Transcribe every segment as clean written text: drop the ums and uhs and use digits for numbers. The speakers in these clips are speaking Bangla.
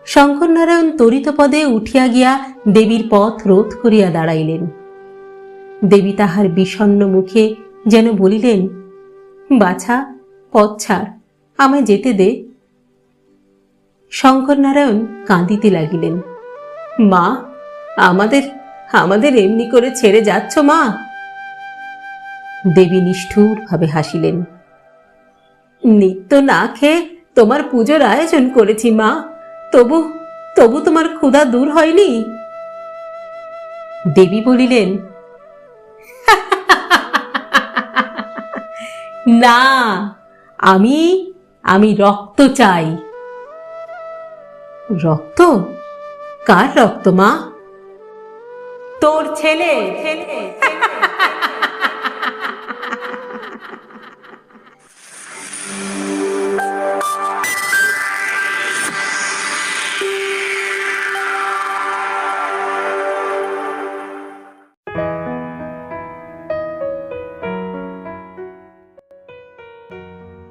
শঙ্করনারায়ণ তরিতপদে উঠিয়া গিয়া দেবীর পথ রোধ করিয়া দাঁড়াইলেন। দেবী তাহার বিষণ্ণ মুখে যেন বলিলেন, বাছা, পথ ছাড়, আমায় যেতে দে। শঙ্করনারায়ণ কাঁদিতে লাগিলেন। মা, আমাদের আমাদের এমনি করে ছেড়ে যাচ্ছ মা? দেবী নিষ্ঠুর ভাবে হাসিলেন। নিত্য না খেয়ে তোমার পুজোর আয়োজন করেছি মা, তবু তবু তোমার ক্ষুধা দূর হয়নি? দেবী বলিলেন, না, আমি আমি রক্ত চাই। রক্ত? কার রক্ত মা? তোর ছেলে।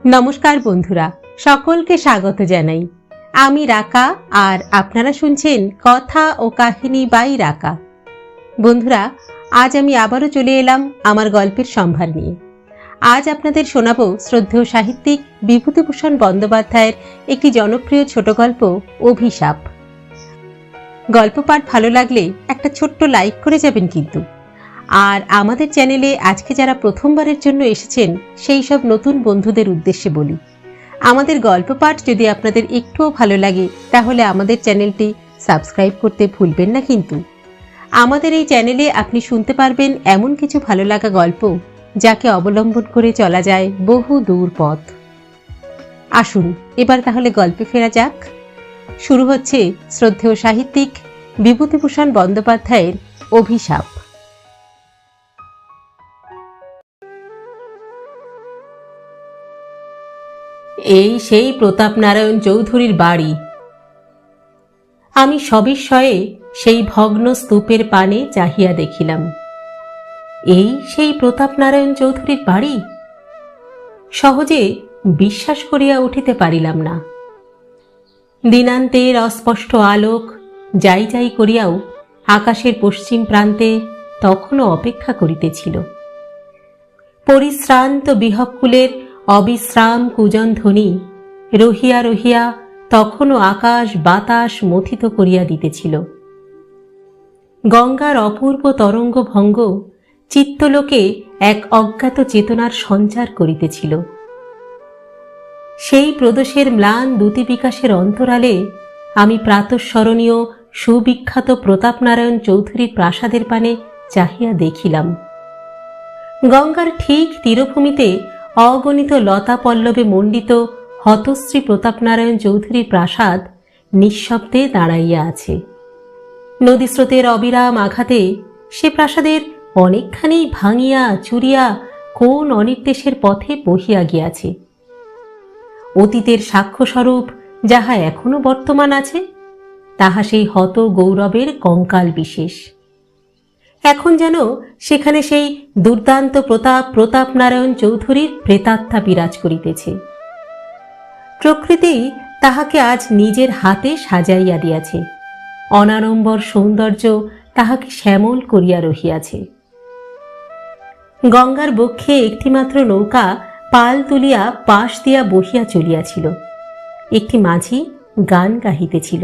নমস্কার বন্ধুরা, সকলকে স্বাগত জানাই। আমি রাকা, আর আপনারা শুনছেন কথা ও কাহিনী বাই রাকা। বন্ধুরা, আজ আমি আবারও চলে এলাম আমার গল্পের সম্ভার নিয়ে। আজ আপনাদের শোনাবো শ্রদ্ধেয় সাহিত্যিক বিভূতিভূষণ বন্দ্যোপাধ্যায়ের একটি জনপ্রিয় ছোট গল্প, অভিশাপ। গল্প পাঠ ভালো লাগলে একটা ছোট্ট লাইক করে যাবেন কিন্তু। আর আমাদের চ্যানেলে আজকে যারা প্রথমবারের জন্য এসেছেন সেই সব নতুন বন্ধুদের উদ্দেশ্যে বলি, আমাদের গল্প পাঠ যদি আপনাদের একটুও ভালো লাগে তাহলে আমাদের চ্যানেলটি সাবস্ক্রাইব করতে ভুলবেন না কিন্তু। আমাদের এই চ্যানেলে আপনি শুনতে পারবেন এমন কিছু ভালো লাগা গল্প যাকে অবলম্বন করে চলা যায় বহু দূর পথ। আসুন এবার তাহলে গল্পে ফেরা যাক। শুরু হচ্ছে শ্রদ্ধেয় সাহিত্যিক বিভূতিভূষণ বন্দ্যোপাধ্যায়ের অভিশাপ। এই সেই প্রতাপনারায়ণ চৌধুরীর বাড়ি। আমি সবিস্ময়ে সেই ভগ্ন স্তূপের পানে চাহিয়া দেখিলাম। এই সেই প্রতাপনারায়ণ চৌধুরীর বাড়ি? সহজে বিশ্বাস করিয়া উঠিতে পারিলাম না। দিনান্তের অস্পষ্ট আলোক যাই যাই করিয়াও আকাশের পশ্চিম প্রান্তে তখনও অপেক্ষা করিতেছিল। পরিশ্রান্ত বিহকুলের অবিশ্রাম কুজনধ্বনি রহিয়া রহিয়া তখনও আকাশ বাতাস মথিত করিয়া দিতেছিল। গঙ্গার অপূর্ব তরঙ্গ ভঙ্গ চিত্তলোকে এক অজ্ঞাত চেতনার সঞ্চার করিতেছিল। সেই প্রদোষের ম্লান দ্যুতি বিকাশের অন্তরালে আমি প্রাতঃস্মরণীয় সুবিখ্যাত প্রতাপনারায়ণ চৌধুরীর প্রাসাদের পানে চাহিয়া দেখিলাম। গঙ্গার ঠিক তীরভূমিতে অগণিত লতা পল্লবে মণ্ডিত হতশ্রী প্রতাপনারায়ণ চৌধুরীর প্রাসাদ নিঃশব্দে দাঁড়াইয়া আছে। নদীস্রোতের অবিরাম আঘাতে সে প্রাসাদের অনেকখানি ভাঙিয়া চুরিয়া কোন অনির্দেশের পথে বহিয়া গিয়াছে। অতীতের সাক্ষ্যস্বরূপ যাহা এখনো বর্তমান আছে তাহা সেই হত গৌরবের কঙ্কাল বিশেষ। এখন যেন সেখানে সেই দুর্দান্ত প্রতাপনারায়ণ চৌধুরীর প্রেতাত্মা বিরাজ করিতেছে। প্রকৃতি তাহাকে আজ নিজের হাতে সাজাইয়া দিয়াছে। অনাড়ম্বর সৌন্দর্য তাহাকে শ্যামল করিয়া রহিয়াছে। গঙ্গার বক্ষে একটিমাত্র নৌকা পাল তুলিয়া পাশ দিয়া বহিয়া চলিয়াছিল। একটি মাঝি গান গাহিতেছিল।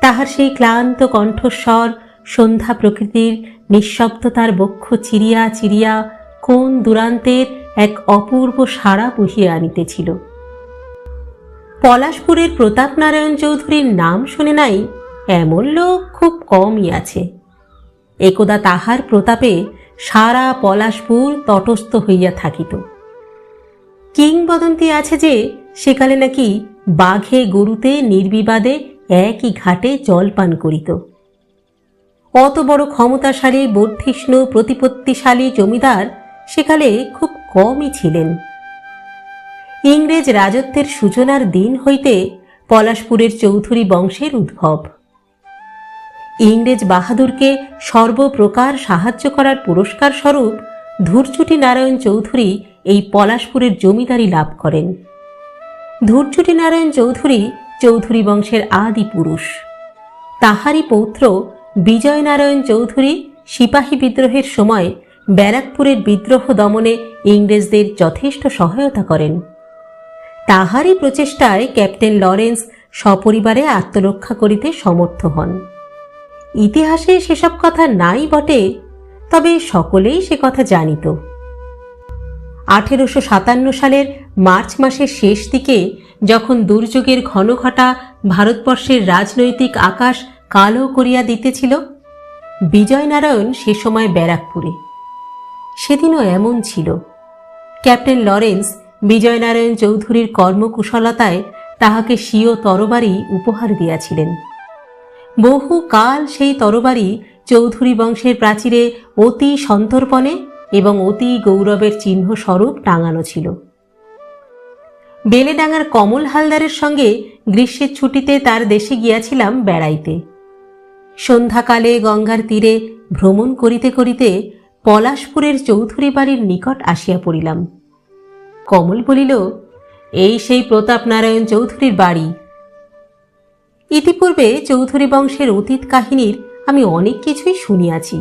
তাহার সেই ক্লান্ত কণ্ঠস্বর সন্ধ্যা প্রকৃতির নিঃশব্দতার বক্ষ চিরিয়া চিরিয়া কোন দূরান্তের এক অপূর্ব সাড়া বহিয়া আনিতেছিল। পলাশপুরের প্রতাপনারায়ণ চৌধুরীর নাম শুনে নাই এমন লোক খুব কমই আছে। একদা তাহার প্রতাপে সারা পলাশপুর তটস্থ হইয়া থাকিত। কিংবদন্তি আছে যে সেকালে নাকি বাঘে গরুতে নির্বিবাদে একই ঘাটে জল পান করিত। অত বড় ক্ষমতাশালী বর্ধিষ্ণু প্রতিপত্তিশালী জমিদার সেকালে খুব কমই ছিলেন। ইংরেজ রাজত্বের সূচনার দিন হইতে পলাশপুরের চৌধুরী বংশের উদ্ভব। ইংরেজ বাহাদুরকে সর্বপ্রকার সাহায্য করার পুরস্কার স্বরূপ ধূর্চুটি নারায়ণ চৌধুরী এই পলাশপুরের জমিদারি লাভ করেন। ধূর্চুটি নারায়ণ চৌধুরী চৌধুরী বংশের আদি পুরুষ। তাহারই পৌত্র বিজয়নারায়ণ চৌধুরী সিপাহী বিদ্রোহের সময় ব্যারাকপুরের বিদ্রোহ দমনে ইংরেজদের যথেষ্ট সহায়তা করেন। তাহারই প্রচেষ্টায় ক্যাপ্টেন লরেন্স সপরিবারে আত্মরক্ষা করিতে সমর্থ হন। ইতিহাসে সেসব কথা নাই বটে, তবে সকলেই সে কথা জানিত। 1857 সালের মার্চ মাসের শেষ দিকে যখন দুর্যোগের ঘনঘটা ভারতবর্ষের রাজনৈতিক আকাশ কালো করিয়া দিতেছিল, বিজয়নারায়ণ সে সময় ব্যারাকপুরে। সেদিনও এমন ছিল। ক্যাপ্টেন লরেন্স বিজয়নারায়ণ চৌধুরীর কর্মকুশলতায় তাহাকে স্বীয় তরবারি উপহার দিয়াছিলেন। বহু কাল সেই তরবারি চৌধুরী বংশের প্রাচীরে অতি সন্তর্পণে এবং অতি গৌরবের চিহ্ন স্বরূপ টাঙানো ছিল। বেলেডাঙ্গার কমল হালদারের সঙ্গে গ্রীষ্মের ছুটিতে তার দেশে গিয়াছিলাম বেড়াইতে। সন্ধ্যাকালে গঙ্গার তীরে ভ্রমণ করিতে করিতে পলাশপুরের চৌধুরী বাড়ির নিকট আসিয়া পড়িলাম। কমল বলিল, এই সেই প্রতাপ নারায়ণ চৌধুরীর বাড়ি। ইতিপূর্বে চৌধুরী বংশের অতীত কাহিনীর আমি অনেক কিছুই শুনিয়াছি।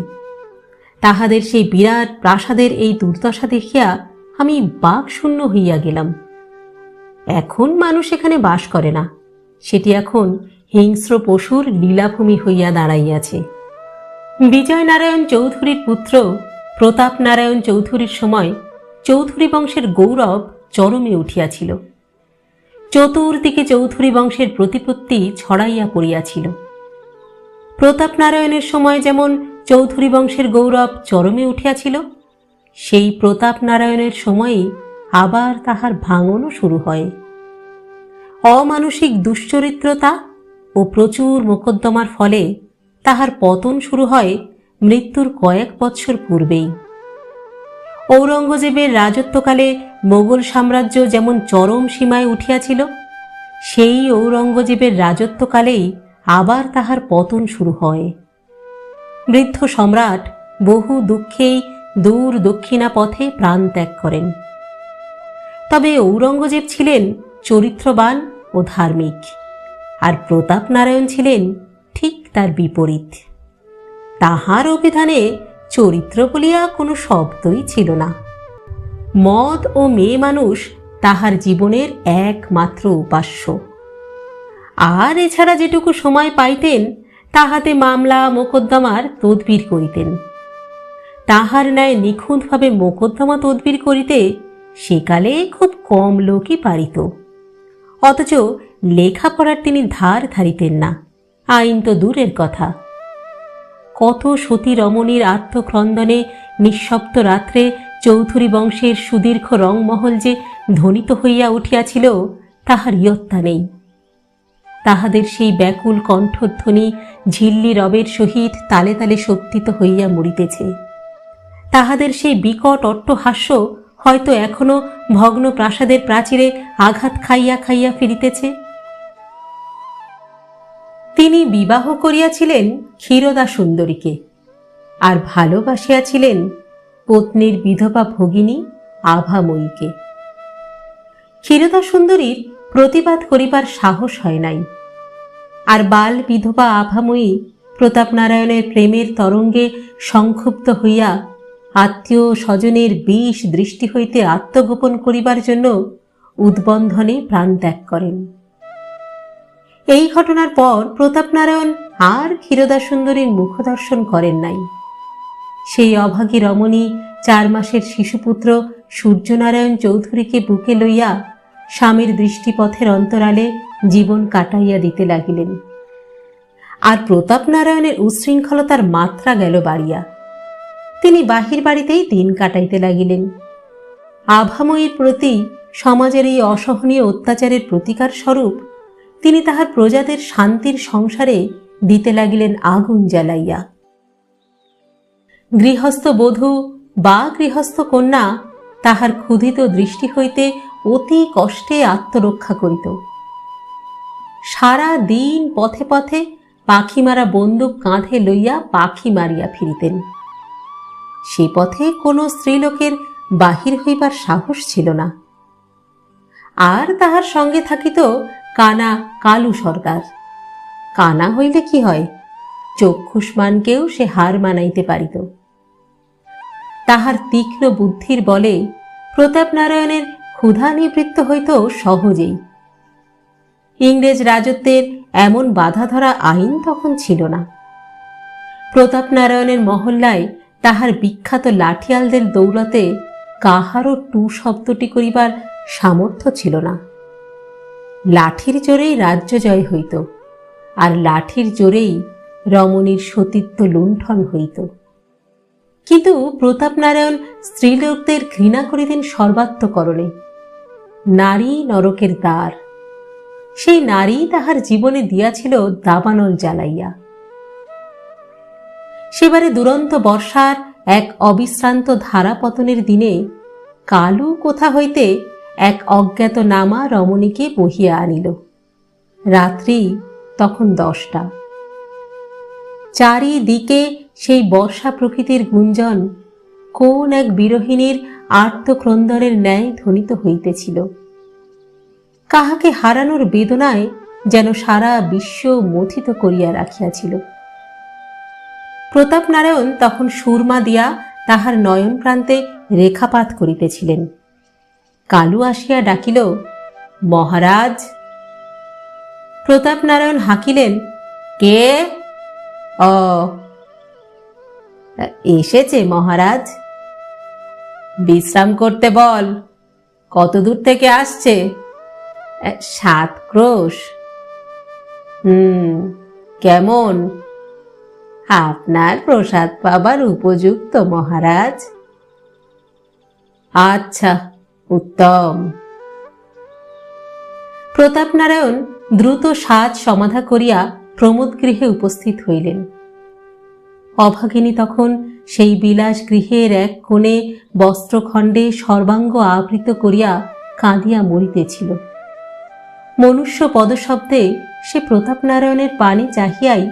তাহাদের সেই বিরাট প্রাসাদের এই দুর্দশা দেখিয়া আমি বাকশূন্য হইয়া গেলাম। এখন মানুষ এখানে বাস করে না, সেটি এখন হিংস্র পশুর লীলাভূমি হইয়া দাঁড়াইয়াছে। বিজয়নারায়ণ চৌধুরীর পুত্র প্রতাপ নারায়ণ চৌধুরীর সময় চৌধুরী বংশের গৌরব চরমে উঠিয়াছিল। চতুর্দিকে চৌধুরী বংশের প্রতিপত্তি ছড়াইয়া পড়িয়াছিল। প্রতাপ নারায়ণের সময় যেমন চৌধুরী বংশের গৌরব চরমে উঠিয়াছিল, সেই প্রতাপ নারায়ণের সময়েই আবার তাহার ভাঙনও শুরু হয়। অমানসিক দুশ্চরিত্রতা ও প্রচুর মোকদ্দমার ফলে তাহার পতন শুরু হয় মৃত্যুর কয়েক বৎসর পূর্বেই। ঔরঙ্গজেবের রাজত্বকালে মোগল সাম্রাজ্য যেমন চরম সীমায় উঠিয়াছিল, সেই ঔরঙ্গজেবের রাজত্বকালেই আবার তাহার পতন শুরু হয়। বৃদ্ধ সম্রাট বহু দুঃখেই দূর দক্ষিণা পথে প্রাণ ত্যাগ করেন। তবে ঔরঙ্গজেব ছিলেন চরিত্রবান ও ধার্মিক, আর প্রতাপ নারায়ণ ছিলেন ঠিক তার বিপরীত। তাহার অভিধানে চরিত্র বলিয়া কোনো শব্দই ছিল না। মদ ও মেয়ে মানুষ তাহার জীবনের একমাত্র উপাস্য। আর এছাড়া যেটুকু সময় পাইতেন তাহাতে মামলা মোকদ্দমার তদবির করিতেন। তাহার ন্যায় নিখুঁতভাবে মোকদ্দমা তদবির করিতে সেকালে খুব কম লোকই পারিত। অথচ লেখাপড়ার তিনি ধার ধারিতেন না, আইন তো দূরের কথা। কত সতী রমণীর আত্মক্রন্দনে নিঃশব্দ রাত্রে চৌধুরী বংশের সুদীর্ঘ রংমহল যে ধ্বনিত হইয়া উঠিয়াছিল তাহার ইয়ত্তা নেই। তাহাদের সেই ব্যাকুল কণ্ঠধ্বনি ঝিল্লি রবের সহিত তালে তালে শক্তিত হইয়া মরিতেছে। তাহাদের সেই বিকট অট্টহাস্য হয়তো এখনো ভগ্ন প্রাসাদের প্রাচীরে আঘাত খাইয়া খাইয়া ফিরিতেছে। তিনি বিবাহ করিয়াছিলেন ক্ষীরদা সুন্দরীকে, আর ভালোবাসিয়াছিলেন পত্নীর বিধবা ভগিনী আভাময়ীকে। ক্ষীরদা সুন্দরীর প্রতিবাদ করিবার সাহস হয় নাই, আর বাল বিধবা আভাময়ী প্রতাপ নারায়ণের প্রেমের তরঙ্গে সংক্ষুব্ধ হইয়া আত্মীয় স্বজনের বিষ দৃষ্টি হইতে আত্মগোপন করিবার জন্য উদ্বন্ধনে প্রাণ ত্যাগ করেন। এই ঘটনার পর প্রতাপ নারায়ণ আর ক্ষীরদা সুন্দরীর মুখদর্শন করেন নাই। সেই অভাগী রমণী 4 মাসের শিশুপুত্র সূর্যনারায়ণ চৌধুরীকে বুকে লইয়া স্বামীর দৃষ্টিপথের অন্তরালে জীবন কাটাইয়া দিতে লাগিলেন। আর প্রতাপ নারায়ণের উচ্ছৃঙ্খলতার মাত্রা গেল বাড়িয়া। তিনি বাহির বাড়িতেই দিন কাটাইতে লাগিলেন। আভাময়ীর প্রতি সমাজের এই অসহনীয় অত্যাচারের প্রতিকার স্বরূপ তিনি তাহার প্রজাদের শান্তির সংসারে দিতে লাগিলেন আগুন জ্বালাইয়া। গৃহস্থ বধূ বা গৃহস্থ কন্যা তাহার ক্ষুধিত দৃষ্টি হইতে অতি কষ্টে আত্মরক্ষা করিত। সারা দিন পথে পথে পাখি মারা বন্দুক কাঁধে লইয়া পাখি মারিয়া ফিরিতেন। সে পথে কোনো স্ত্রীলোকের বাহির হইবার সাহস ছিল না। আর তাহার সঙ্গে থাকিত কানা কালু সর্দার। কানা হইলে কি হয়, চক্ষুষ্মানকেও সে হার মানাইতে পারিত। তাহার তীক্ষ্ণ বুদ্ধির বলে প্রতাপনারায়ণের ক্ষুধা নিবৃত্ত হইত সহজেই। ইংরেজ রাজত্বের এমন বাধা ধরা আইন তখন ছিল না। প্রতাপনারায়ণের মহল্লায় তাহার বিখ্যাত লাঠিয়ালদের দৌলতে কাহারও টু শব্দটি করিবার সামর্থ্য ছিল না। লাঠির জোরেই রাজ্য জয় হইত, আর লাঠির জোরেই রমণীর সতীত্ব লুণ্ঠন হইত। কিন্তু প্রতাপনারায়ণ স্ত্রীলোকদের ঘৃণা করিতেন সর্বাত্মকরণে। নারী নরকের দ্বার, সেই নারী তাহার জীবনে দিয়াছিল দাবানল জ্বালাইয়া। সেবারে দুরন্ত বর্ষার এক অবিশ্রান্ত ধারাপতনের দিনে কালু কোথা হইতে এক অজ্ঞাত নামা রমণীকে বহিয়া আনিল। রাত্রি তখন 10টা। চারিদিকে সেই বর্ষা প্রকৃতির গুঞ্জন কোন এক বিরহিণীর আর্তক্রন্দনের ন্যায় ধ্বনিত হইতেছিল। কাহাকে হারানোর বেদনায় যেন সারা বিশ্ব মথিত করিয়া রাখিয়াছিল। প্রতাপনারায়ণ তখন সুরমা দিয়া তাহার নয়ন প্রান্তে রেখাপাত করিতেছিলেন। কালু আসিয়া ডাকিল, মহারাজ। প্রতাপনারায়ণ হাঁকিলেন, কে? এসেছে মহারাজ। বিশ্রাম করতে বল। কত দূর থেকে আসছে? 7 ক্রোশ। কেমন? আপনার প্রসাদ পাবার উপযুক্ত মহারাজ। আচ্ছা, উত্তম। প্রতাপনারায়ণ দ্রুত সাজ সমাধা করিয়া প্রমোদ গৃহে উপস্থিত হইলেন। অভাগিনী তখন সেই বিলাস গৃহের এক কোণে বস্ত্রখণ্ডে সর্বাঙ্গ আবৃত করিয়া কাঁদিয়া মরিতেছিল। মনুষ্য পদশব্দে সে প্রতাপনারায়ণের পানে চাহিয়াই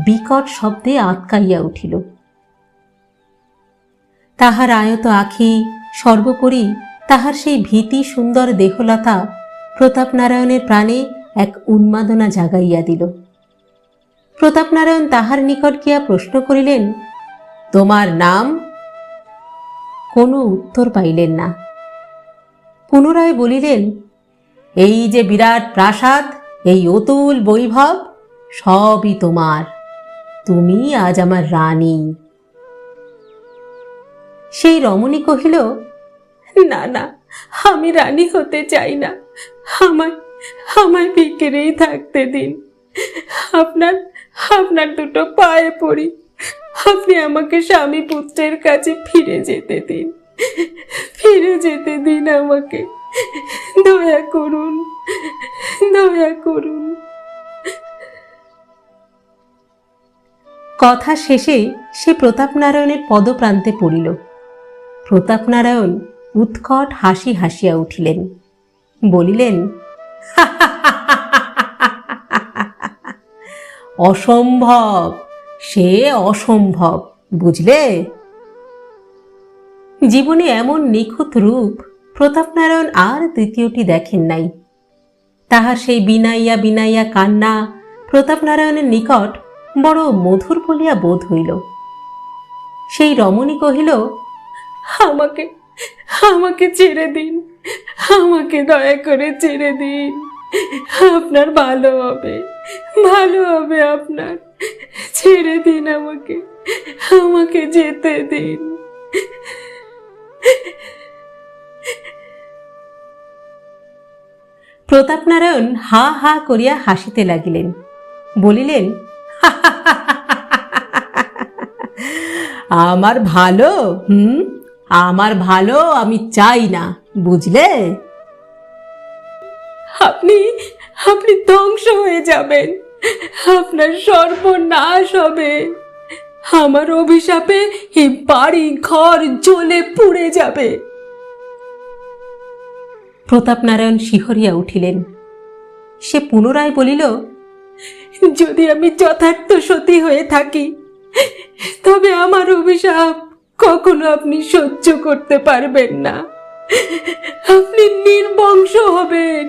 বিকট শব্দে আঁতকাইয়া উঠিল। তাহার আয়ত আখি, সর্বোপরি তাহার সেই ভীতি সুন্দর দেহলতা প্রতাপনারায়ণের প্রাণে এক উন্মাদনা জাগাইয়া দিল। প্রতাপনারায়ণ তাহার নিকট গিয়া প্রশ্ন করিলেন, তোমার নাম? কোনো উত্তর পাইলেন না। পুনরায় বলিলেন, এই যে বিরাট প্রাসাদ, এই অতুল বৈভব, সবই তোমার। তুমি আজ আমার রানী। সেই রমণী কহিল, না না, আমি রানী হতে চাই না। আমায় ভিখিরেই থাকতে দিন। আপনার দুটো পায়ে পড়ি। আপনি আমাকে স্বামী পুত্রের কাছে ফিরে যেতে দিন। ফিরে যেতে দিন আমাকে। দয়া করুন, দয়া করুন। কথা শেষে সে প্রতাপনারায়ণের পদপ্রান্তে পড়িল। প্রতাপনারায়ণ উৎকট হাসি হাসিয়া উঠিলেন, বলিলেন, অসম্ভব, সে অসম্ভব, বুঝলে? জীবনে এমন নিখুঁত রূপ প্রতাপনারায়ণ আর দ্বিতীয়টি দেখেন নাই। তাহার সেই বিনাইয়া বিনাইয়া কান্না প্রতাপনারায়ণের নিকট বড় মধুর বলিয়া বোধ হইল। সেই রমণী কহিল, আমাকে ছেড়ে দিন, আমাকে দয়া করে ছেড়ে দিন। আপনার ভালো হবে, ভালো হবে আপনার। ছেড়ে দিন আমাকে, আমাকে যেতে দিন। প্রতাপনারায়ণ হা হা করিয়া হাসিতে লাগিলেন, বলিলেন, আমার ভালো? আমার ভালো আমি চাই না, বুঝলে? আপনি ধ্বংস হয়ে যাবেন, আপনার সর্বনাশ হবে। আমার অভিশাপে এই বাড়ি ঘর জ্বলে পুড়ে যাবে। প্রতাপনারায়ণ শিহরিয়া উঠিলেন। সে পুনরায় বলিল, যদি আমি যথার্থ সতী হয়ে থাকি, তবে আমার অভিশাপ কখনো আপনি সহ্য করতে পারবেন না। আপনি নির্বংশ হবেন,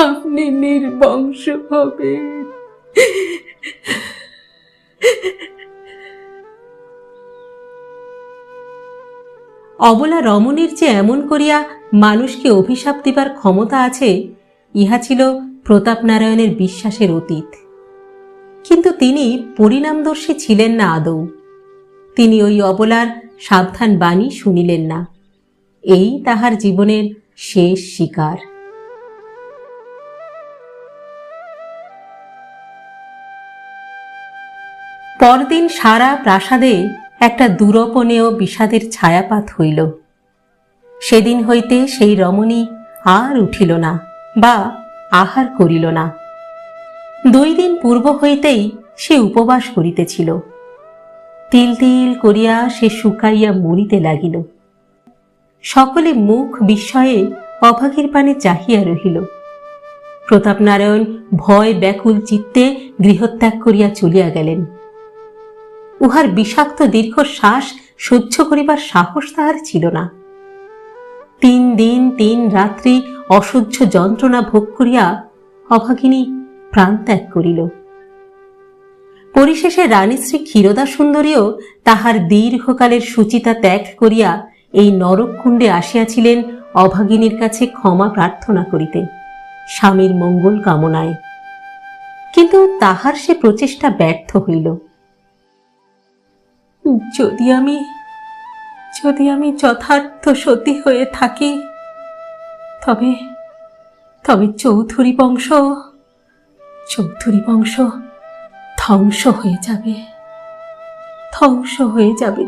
আপনি নির্বংশ হবেন। অবলা রমণীর যে এমন করিয়া মানুষকে অভিশাপ দিবার ক্ষমতা আছে, ইহা ছিল প্রতাপনারায়ণের বিশ্বাসের অতীত। কিন্তু তিনি পরিণামদর্শী ছিলেন না আদৌ। তিনি ওই অবলার সাবধান বাণী শুনিলেন না। এই তাহার জীবনের শেষ শিকার। পরদিন সারা প্রাসাদে একটা দুরপনেয় বিষাদের ছায়াপাত হইল। সেদিন হইতে সেই রমণী আর উঠিল না বা আহার করিল না। 2 দিন পূর্ব হইতেই সে উপবাস করিতেছিল। তিল তিল করিয়া সে শুকাইয়া মরিতে লাগিল। সকলে মুখ বিস্ময়ে অভাগীর পানে চাহিয়া রহিল। প্রতাপনারায়ণ ভয় ব্যাকুল চিত্তে গৃহত্যাগ করিয়া চলিয়া গেলেন। উহার বিষাক্ত দীর্ঘশ্বাস সহ্য করিবার সাহস তাহার ছিল না। 3 দিন 3 রাত্রি অসহ্য যন্ত্রণা ভোগ করিয়া অভাগিনী প্রাণত্যাগ করিল। পরিশেষে রানীশ্রী ক্ষীরোদা সুন্দরীও তাহার দীর্ঘকালের সুচিতা ত্যাগ করিয়া এই নরককুণ্ডে আসিয়াছিলেন অভাগিনীর কাছে ক্ষমা প্রার্থনা করিতে, স্বামীর মঙ্গল কামনায়। কিন্তু তাহার সে প্রচেষ্টা ব্যর্থ হইল। যদি আমি যথার্থ সতী হয়ে থাকি, তবে চৌধুরী বংশ ধ্বংস হয়ে যাবে,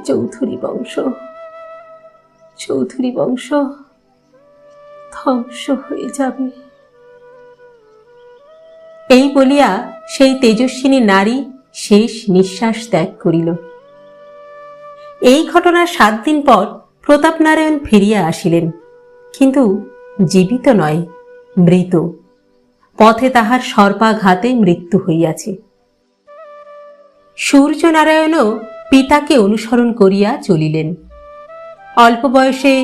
চৌধুরী বংশ ধ্বংস হয়ে যাবে। এই বলিয়া সেই তেজস্বিনী নারী শেষ নিঃশ্বাস ত্যাগ করিল। এই ঘটনার 7 দিন পর প্রতাপনারায়ণ ফিরিয়া আসিলেন, কিন্তু জীবিত নয়, মৃত। পথে তাহার সর্পাঘাতে মৃত্যু হইয়াছে। সূর্যনারায়ণও পিতাকে অনুসরণ করিয়া চলিলেন। অল্প বয়সে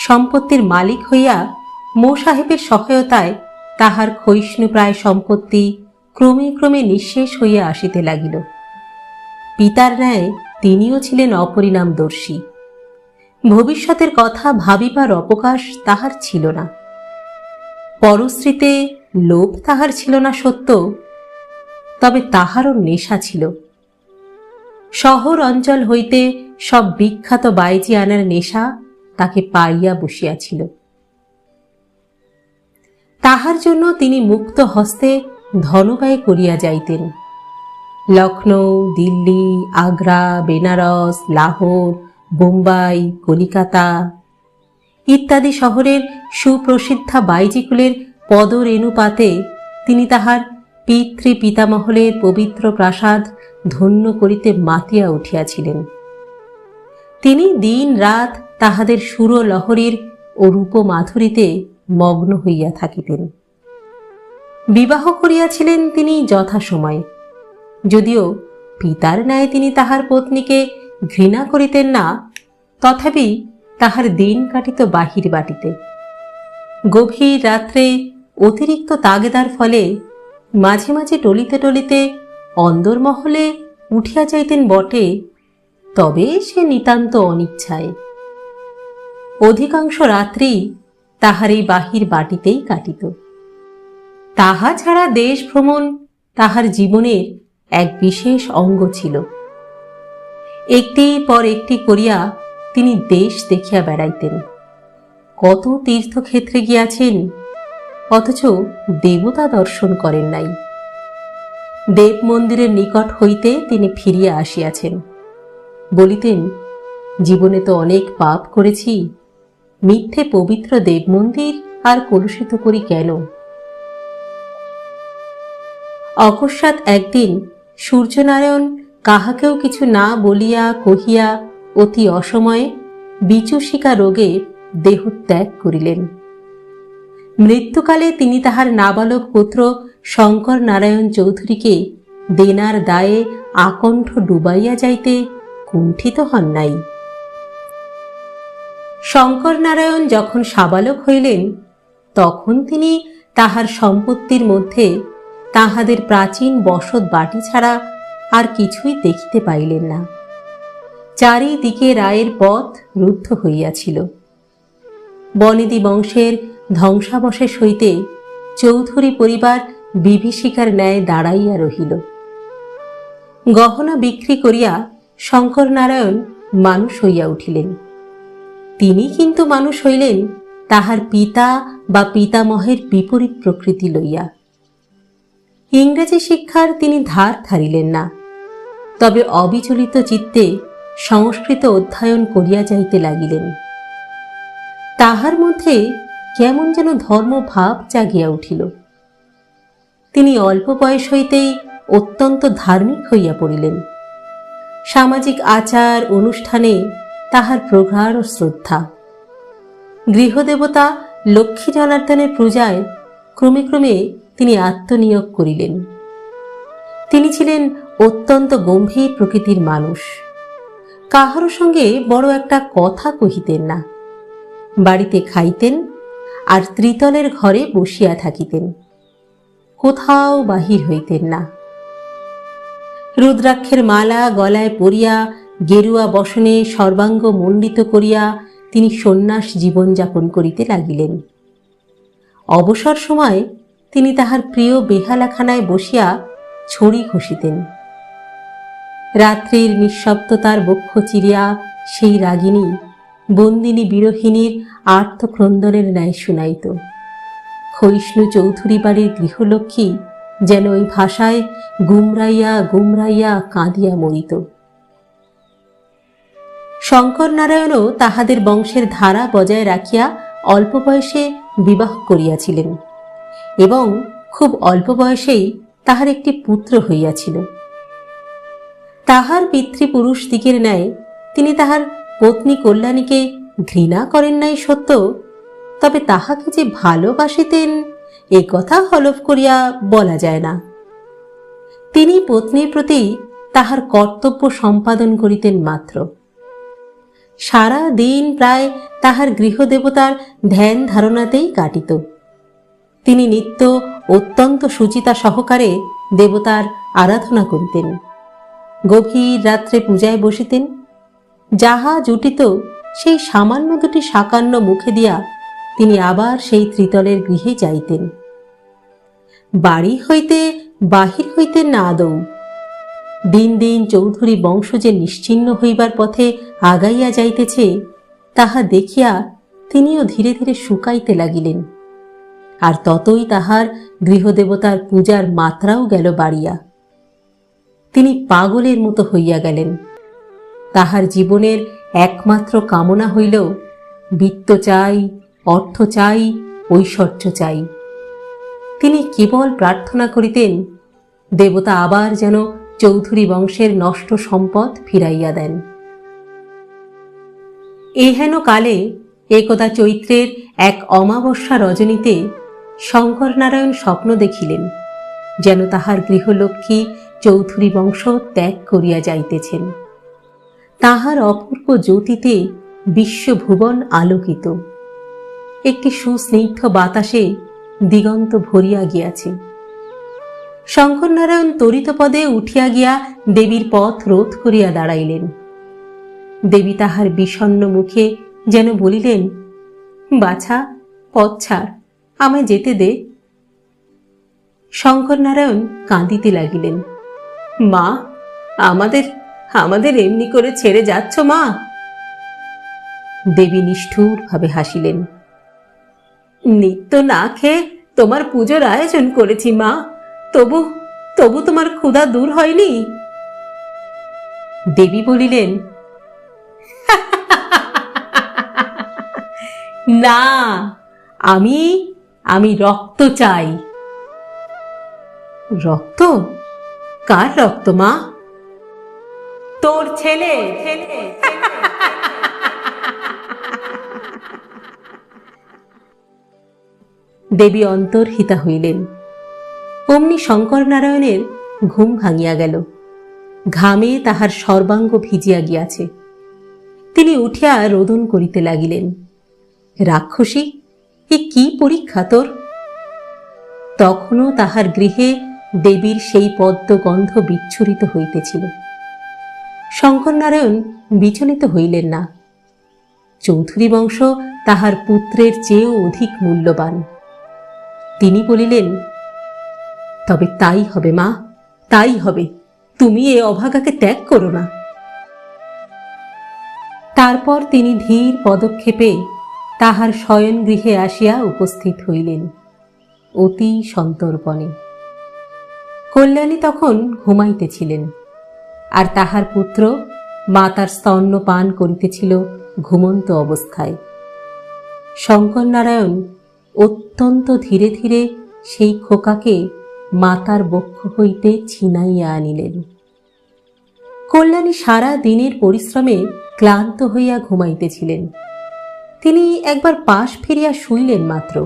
সম্পত্তির মালিক হইয়া মো সাহেবের সহায়তায় তাহার ক্ষয়িষ্ণুপ্রায় সম্পত্তি ক্রমে ক্রমে নিঃশেষ হইয়া আসিতে লাগিল। পিতার ন্যায় তিনিও ছিলেন অপরিণামদর্শী। ভবিষ্যতের কথা ভাবিবার অবকাশ তাহার ছিল না। পরশ্রীতে লোভ তাহার ছিল না সত্য, তবে তাহারও নেশা ছিল। শহর অঞ্চল হইতে সব বিখ্যাত বাইজি আনার নেশা তাকে পাইয়া বসিয়াছিল। তাহার জন্য তিনি মুক্ত হস্তে ধনব্যয় করিয়া যাইতেন। লখনৌ, দিল্লি, আগ্রা, বেনারস, লাহোর, বোম্বাই, কলিকাতা ইত্যাদি শহরের সুপ্রসিদ্ধা বাইজিকুলের পদরেণুপাতে তিনি তাহার পিতৃপিতামহলের পবিত্র প্রাসাদ ধন্য করিতে মাতিয়া উঠিয়াছিলেন। তিনি দিন রাত তাহাদের সুরলহরীর ও রূপমাধুরীতে মগ্ন হইয়া থাকিতেন। বিবাহ করিয়াছিলেন তিনি যথাসময়ে, যদিও পিতার ন্যায় তিনি তাহার পত্নীকে ঘৃণা করিতেন না, তথাপি তাহার দিন কাটিত বাহির বাটিতে। গভীর রাত্রে অতিরিক্ত তাগেদার ফলে মাঝে মাঝে টলিতে টলিতে অন্দরমহলে উঠিয়া যাইতেন বটে, তবে সে নিতান্ত অনিচ্ছায়। অধিকাংশ রাত্রি তাহার এই বাহির বাটিতেই কাটিত। তাহা ছাড়া দেশ ভ্রমণ তাহার জীবনের এক বিশেষ অঙ্গ ছিল। একটির পর একটি করিয়া তিনি দেশ দেখিয়া বেড়াইতেন। কত তীর্থক্ষেত্রে গিয়াছেন, অথচ দেবতা দর্শন করেন নাই। দেব মন্দিরের নিকট হইতে তিনি ফিরিয়া আসিয়াছেন। বলিতেন, জীবনে তো অনেক পাপ করেছি, মিথ্যে পবিত্র দেব মন্দির আর কলুষিত করি কেন? অকস্মাৎ একদিন সূর্যনারায়ণ কাহাকেও কিছু না বলিয়া কহিয়া অতি অসময়ে বিচূষিকা রোগে দেহ ত্যাগ করিলেন। মৃত্যুকালে তিনি তাহার নাবালক পুত্র শঙ্কর নারায়ণ চৌধুরীকে দেনার দায়ে আকণ্ঠ ডুবাইয়া যাইতে কুণ্ঠিত হন নাই। শঙ্কর নারায়ণ যখন সাবালক হইলেন, তখন তিনি তাহার সম্পত্তির মধ্যে তাহাদের প্রাচীন বসত বাটি ছাড়া আর কিছুই দেখিতে পাইলেন না। চারিদিকে রায়ের পথ রুদ্ধ হইয়াছিল। বনেদি বংশের ধ্বংসাবশেষ হইতে চৌধুরী পরিবার বিভীষিকার ন্যায় দাঁড়াইয়া রহিল। গহনা বিক্রি করিয়া শঙ্কর নারায়ণ মানুষ হইয়া উঠিলেন। তিনি কিন্তু মানুষ হইলেন তাহার পিতা বা পিতামহের বিপরীত প্রকৃতি লইয়া। ইংরেজি শিক্ষার তিনি ধার ধারিলেন না, তবে অবিচলিত চিত্তে সংস্কৃত অধ্যয়ন করিয়া যাইতে লাগিলেন। তাহার মধ্যে কেমন যেন ধর্মভাব জাগিয়া উঠিল। তিনি অল্প বয়স হইতেই অত্যন্ত ধার্মিক হইয়া পড়িলেন। সামাজিক আচার অনুষ্ঠানে তাহার প্রগাঢ় শ্রদ্ধা। গৃহদেবতা লক্ষ্মী জনার্দনের পূজায় ক্রমে ক্রমে তিনি আত্মনিয়োগ করিলেন। তিনি ছিলেন অত্যন্ত গম্ভীর প্রকৃতির মানুষ। কাহারও সঙ্গে বড় একটা কথা কহিতেন না। বাড়িতে খাইতেন আর ত্রিতলের ঘরে বসিয়া থাকিতেন, কোথাও বাহির হইতেন না। রুদ্রাক্ষের মালা গলায় পরিয়া গেরুয়া বসনে সর্বাঙ্গ মণ্ডিত করিয়া তিনি সন্ন্যাস জীবনযাপন করিতে লাগিলেন। অবসর সময় তিনি তাহার প্রিয় বেহালাখানায় বসিয়া ছড়ি ঘষিতেন। রাত্রির নিঃশব্দতার বক্ষ চিরিয়া সেই রাগিনী বন্দিনী বিরহিণীর আর্তক্রন্দনের ন্যায় শুনাইত। ক্ষয়িষ্ণু চৌধুরী বাড়ির গৃহলক্ষ্মী যেন ওই ভাষায় গুমরাইয়া গুমরাইয়া কাঁদিয়া মরিত। শঙ্কর নারায়ণও তাহাদের বংশের ধারা বজায় রাখিয়া অল্প বয়সে বিবাহ করিয়াছিলেন এবং খুব অল্প বয়সেই তাহার একটি পুত্র হইয়াছিল। তাহার পিতৃপুরুষ দিকের ন্যায় তিনি তাহার পত্নী কল্যাণীকে ঘৃণা করেন নাই সত্য, তবে তাহাকে যে ভালোবাসিতেন এ কথা হলফ করিয়া বলা যায় না। তিনি পত্নীর প্রতি তাহার কর্তব্য সম্পাদন করিতেন মাত্র। সারা দিন প্রায় তাহার গৃহদেবতার ধ্যান ধারণাতেই কাটিত। তিনি নিত্য অত্যন্ত সুচিতা সহকারে দেবতার আরাধনা করিতেন। গভীর রাত্রে পূজায় বসিতেন। যাহা জুটিত সেই সামান্য দুটি সাকান্ন মুখে দিয়া তিনি আবার সেই ত্রিতলের গৃহে যাইতেন। বাড়ি হইতে বাহির হইতেন না আদৌ। দিন দিন চৌধুরী বংশ যে নিশ্চিহ্ন হইবার পথে আগাইয়া যাইতেছে তাহা দেখিয়া তিনিও ধীরে ধীরে শুকাইতে লাগিলেন। আর ততই তাহার গৃহদেবতার পূজার মাত্রাও গেল বাড়িয়া। তিনি পাগলের মতো হইয়া গেলেন। তাহার জীবনের একমাত্র কামনা হইল বিত্ত চাই, অর্থ চাই, ঐশ্বর্য চাই। তিনি কেবল প্রার্থনা করিতেন দেবতা আবার যেন চৌধুরী বংশের নষ্ট সম্পদ ফিরাইয়া দেন। এহেন কালে একদা চৈত্রের এক অমাবস্যা রজনীতে শঙ্কর নারায়ণ স্বপ্ন দেখিলেন যেন তাহার গৃহলক্ষ্মী চৌধুরী বংশ ত্যাগ করিয়া যাইতেছেন। তাহার অপূর্ব জ্যোতিতে বিশ্বভুবন আলোকিত। একটি সুস্নিগ্ধ বাতাসে দিগন্ত ভরিয়া গিয়াছে। শঙ্কর নারায়ণ তরিতপদে উঠিয়া গিয়া দেবীর পথ রোধ করিয়া দাঁড়াইলেন। দেবী তাহার বিষণ্ণ মুখে যেন বলিলেন, বাছা, পথ ছাড়, আমায় যেতে দে। শঙ্কর নারায়ণ কাঁদিতে লাগিলেন। মা, আমাদের আমাদের এমনি করে ছেড়ে যাচ্ছ মা? দেবী নিষ্ঠুর ভাবে হাসিলেন। নিত্য না খেয়ে তোমার পুজোর আয়োজন করেছি মা, তবু তবু তোমার ক্ষুধা দূর হয়নি? দেবী বলিলেন, না, আমি আমি রক্ত চাই। রক্ত? কার রক্ত মা? তোর ছেলে। দেবী অন্তর্হিতা হইলেন। অমনি শঙ্কর নারায়ণের ঘুম ভাঙিয়া গেল। ঘামে তাহার সর্বাঙ্গ ভিজিয়া গিয়াছে। তিনি উঠিয়া রোদন করিতে লাগিলেন। রাক্ষসী, এ কি পরীক্ষা তোর? তখনও তাহার গৃহে দেবীর সেই পদ্মগন্ধ বিচ্ছুরিত হইতেছিল। শঙ্করনারায়ণ বিচলিত হইলেন না। চৌধুরী বংশ তাহার পুত্রের চেয়েও অধিক মূল্যবান। তিনি বলিলেন, তবে তাই হবে মা, তাই হবে। তুমি এ অভাগাকে ত্যাগ করো না। তারপর তিনি ধীর পদক্ষেপে তাহার শয়ন গৃহে আসিয়া উপস্থিত হইলেন, অতি সন্তর্পণে। কল্যাণী তখন ঘুমাইতেছিলেন, আর তাহার পুত্র মাতার স্তন্য পান করিতেছিল ঘুমন্ত অবস্থায়। শঙ্করনারায়ণ অত্যন্ত ধীরে ধীরে সেই খোকাকে মাতার বক্ষ হইতে ছিনাইয়া আনিলেন। কল্যাণী সারা দিনের পরিশ্রমে ক্লান্ত হইয়া ঘুমাইতেছিলেন। তিনি একবার পাশ ফিরিয়া শুইলেন মাত্র।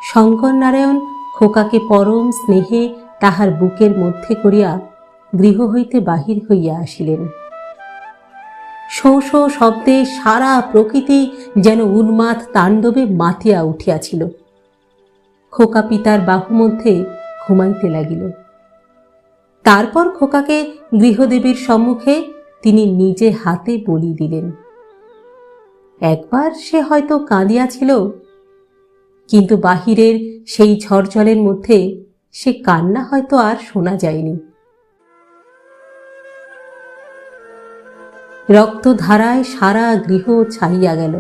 শঙ্করনারায়ণ খোকাকে পরম স্নেহে তাহার বুকের মধ্যে করিয়া গৃহ হইতে বাহির হইয়া আসিলেন। শো শো শব্দে সারা প্রকৃতি যেন উন্মাদ তাণ্ডবে মাতিয়া উঠিয়াছিল। খোকা পিতার বাহু মধ্যে ঘুমাইতে লাগিল। তারপর খোকাকে গৃহদেবীর সম্মুখে তিনি নিজে হাতে বলি দিলেন। একবার সে হয়তো কাঁদিয়াছিল, কিন্তু বাহিরের সেই ঝড়জলের মধ্যে সে কান্না হয়তো আর শোনা যায়নি। রক্তধারায় সারা গৃহ ছাইয়া গেল।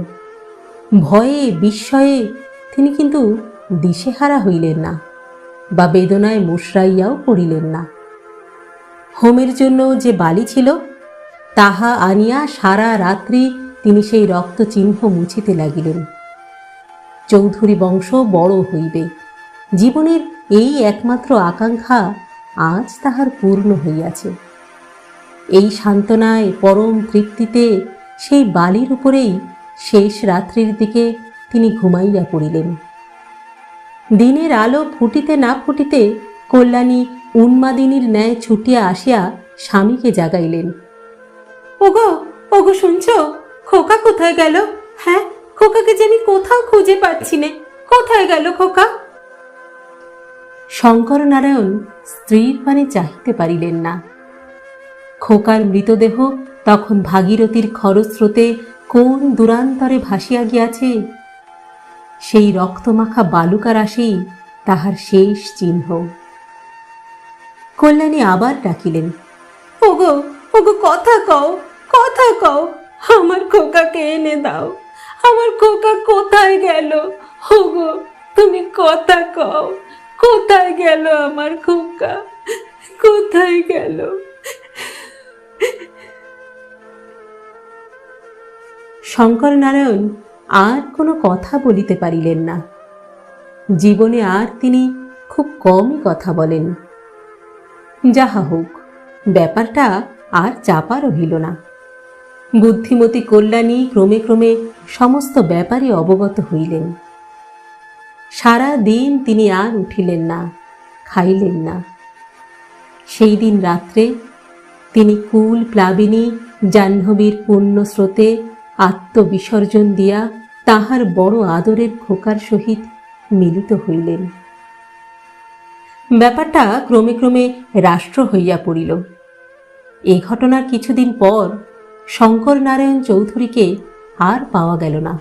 ভয়ে বিস্ময়ে তিনি কিন্তু দিশেহারা হইলেন না, বা বেদনায় মুশরাইয়াও পড়িলেন না। হোমের জন্য যে বালি ছিল, তাহা আনিয়া সারা রাত্রি তিনি সেই রক্ত চিহ্ন মুছিতে লাগিলেন। চৌধুরী বংশ বড় হইবে, জীবনের এই একমাত্র আকাঙ্ক্ষা আজ তাহার পূর্ণ হইয়াছে। এই সান্ত্বনায় পরম তৃপ্তিতে সেই বালির উপরেই শেষ রাত্রির দিকে তিনি ঘুমাইয়া পড়িলেন। দিনের আলো ফুটিতে না ফুটিতে কল্যাণী উন্মাদিনীর ন্যায় ছুটিয়া আসিয়া স্বামীকে জাগাইলেন। ওগো, ওগো শুনছ? খোকা কোথায় গেল? হ্যাঁ, খোকাকে যে আমি কোথাও খুঁজে পাচ্ছি না। কোথায় গেল খোকা? শঙ্করনারায়ণ স্ত্রীর পানে চাহিতে পারিলেন না। খোকার মৃতদেহ তখন ভাগীরথীর খরস্রোতে কোন দূরান্তরে ভাসিয়া গিয়াছে। সেই রক্তমাখা বালুকা রাশি তাহার শেষ চিহ্ন। কল্যাণী আবার ডাকিলেন, ওগো, ওগো কথা কও, কথা কও, আমার খোকাকে এনে দাও। আমার খোকা কোথায় গেল? ওগো, তুমি কথা কও, কোথায় গেল আমার খোকা? কোথায় গেল? শঙ্করনারায়ণ আর কোনো কথা বলিতে পারিলেন না। জীবনে আর তিনি খুব কমই কথা বলেন। যাহা হোক, ব্যাপারটা আর চাপা রহিল না। বুদ্ধিমতী কল্যাণী ক্রমে ক্রমে সমস্ত ব্যাপারে অবগত হইলেন। সারা দিন তিনি আর উঠিলেন না, খাইলেন না। সেই দিন রাত্রে তিনি কুল প্লাবিনী জাহ্নবীর পুণ্য স্রোতে আত্মবিসর্জন দিয়া তাহার বড় আদরের খোকার সহিত মিলিত হইলেন। ব্যাপারটা ক্রমে ক্রমে রাষ্ট্র হইয়া পড়িল। এই ঘটনার কিছুদিন পর শঙ্করনারায়ণ চৌধুরীকে আর পাওয়া গেল না।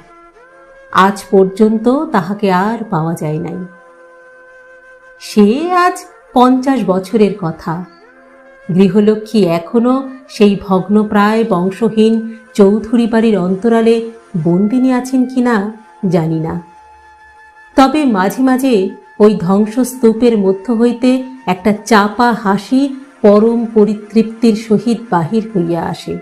আজ পর্যন্ত তাহাকে আর পাওয়া যায় নাই। সে আজ 50 বছরের কথা। গৃহলক্ষ্মী এখনো সেই ভগ্নপ্রায় বংশহীন চৌধুরী বাড়ির অন্তরালে বন্দিনী আছেন কিনা জানি না। তবে মাঝে মাঝে ওই ধ্বংসস্তূপের মধ্য হইতে একটা চাপা হাসি পরম পরিতৃপ্তির সহিত বাহির হইয়া আসে।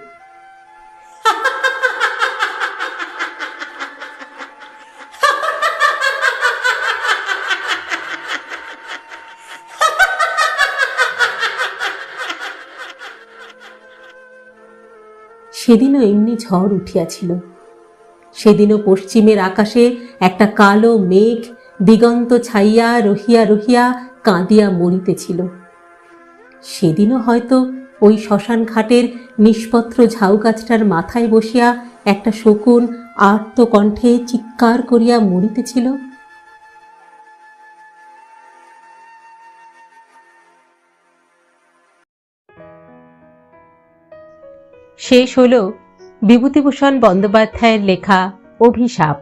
সেদিনও এমনি ঝড় উঠিয়াছিল। সেদিনও পশ্চিমের আকাশে একটা কালো মেঘ দিগন্ত ছাইয়া রহিয়া রহিয়া কাঁদিয়া মরিতেছিল। সেদিনও হয়তো ওই শ্মশান ঘাটের নিষ্পত্র ঝাউ গাছটার মাথায় বসিয়া একটা শকুন আর্ত কণ্ঠে চিৎকার করিয়া মরিতেছিল। শেষ হল বিভূতিভূষণ বন্দ্যোপাধ্যায়ের লেখা অভিশাপ।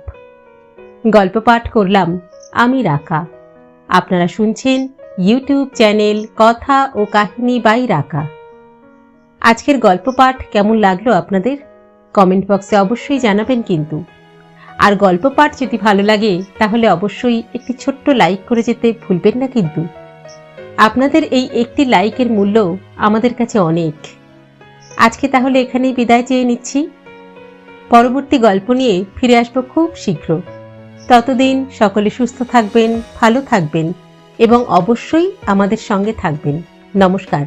গল্প পাঠ করলাম আমি রাকা। আপনারা শুনছেন ইউটিউব চ্যানেল কথা ও কাহিনী বাই রাকা। আজকের গল্প পাঠ কেমন লাগলো আপনাদের কমেন্ট বক্সে অবশ্যই জানাবেন কিন্তু। আর গল্প পাঠ যদি ভালো লাগে তাহলে অবশ্যই একটি ছোট্ট লাইক করে যেতে ভুলবেন না কিন্তু। আপনাদের এই একটি লাইকের মূল্য আমাদের কাছে অনেক। আজকে তাহলে এখানেই বিদায় চেয়ে নিচ্ছি। পরবর্তী গল্প নিয়ে ফিরে আসবো খুব শীঘ্র। ততদিন সকলে সুস্থ থাকবেন, ভালো থাকবেন এবং অবশ্যই আমাদের সঙ্গে থাকবেন। নমস্কার।